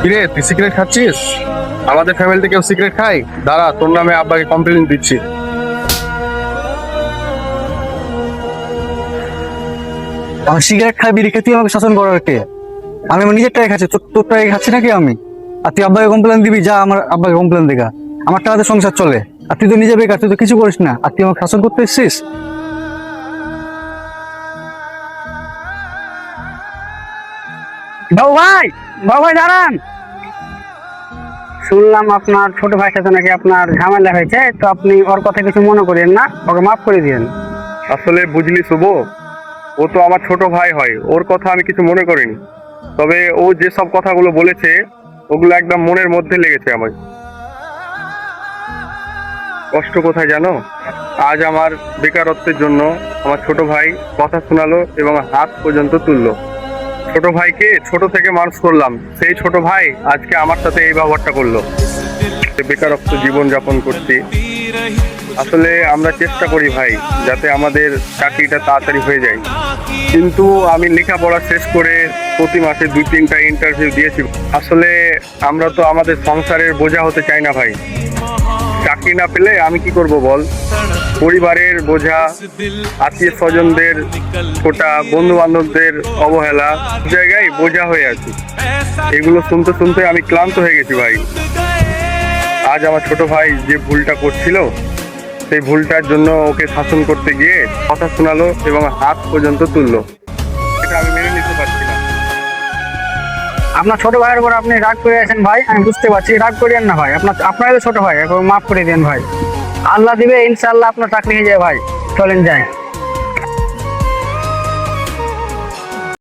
কিরে, তুই সিগারেট খাচ্ছিস? আমাদের ফ্যামিলিতে কেউ সিগারেট খায়? দাঁড়া, তোর নামে আব্বাকে কমপ্লেন দিচ্ছি। আমি সিগারেট খাই, বিড়ি খেয়ে তুই আমাকে শাসন করার কে? আমি আমার নিজের টাকা খাচ্ছি, তোর টাকা খাচ্ছি নাকি আমি? আর তুই আব্বাকে কমপ্লেন দিবি? যা আমার আব্বাকে কমপ্লেন দেখা। আমার টাকাতে সংসার চলে, আর তুই তো নিজে বেকার, তুই তো কিছু করিস না, আর তুই আমাকে শাসন করতে এসছিস? বাবু ভাই, বাবু ভাই দাঁড়ান। শুনলাম আপনার ছোট ভাইয়ের সাথে নাকি আপনার ঝামেলা হয়েছে, তো আপনি ওর কথা কিছু মনে করেন না, ওকে মাফ করে দিন। আসলে বুঝলি শুভ, ও তো আমার ছোট ভাই হয়, ওর কথা আমি কিছু মনে করিনি। তবে ও যেসব কথাগুলো বলেছে ওগুলো একদম মনের মধ্যে লেগেছে আমার। কষ্ট কোথায় জানো? আজ আমার বেকারত্বের জন্য আমার ছোট ভাই কথা শোনালো এবং হাত পর্যন্ত তুললো। ছোট ভাইকে ছোট থেকে মানুষ করলাম, সেই ছোট ভাই আজকে আমার সাথে এই ব্যবহারটা করলো। বেকারত্ব জীবন যাপন করছি। আসলে আমরা চেষ্টা করি ভাই যাতে আমাদের চাকরিটা তাড়াতাড়ি হয়ে যায়, কিন্তু আমি লেখাপড়া শেষ করে প্রতি মাসে 2-3টা ইন্টারভিউ দিয়েছি। আসলে আমরা তো আমাদের সংসারের বোঝা হতে চাই না ভাই। চাকরি না পেলে আমি কি করব বল? পরিবারের বোঝা, আত্মীয় স্বজনদের খোটা, বন্ধু বান্ধবদের অবহেলা, জায়গায় বোঝা হয়ে আছি। এগুলো শুনতে শুনতে আমি ক্লান্ত হয়ে গেছি ভাই। আজ আমার ছোট ভাই যে ভুলটা করছিল, সেই ভুলটার জন্য ওকে শাসন করতে গিয়ে কথা শোনালো এবং হাত পর্যন্ত তুললো। এটা আমি মেনে নিতে পারছি না। আপনার ছোট ভাইয়ের উপর আপনি রাগ করে আছেন ভাই, আমি বুঝতে পারছি। রাগ করিয়েন না ভাই, আপনার ছোট ভাই, এখন মাফ করে দেন ভাই। আল্লাহ দিবে, ইনশাআল্লাহ আপনার চাকরি হয়ে যায় ভাই। চলেন যাই।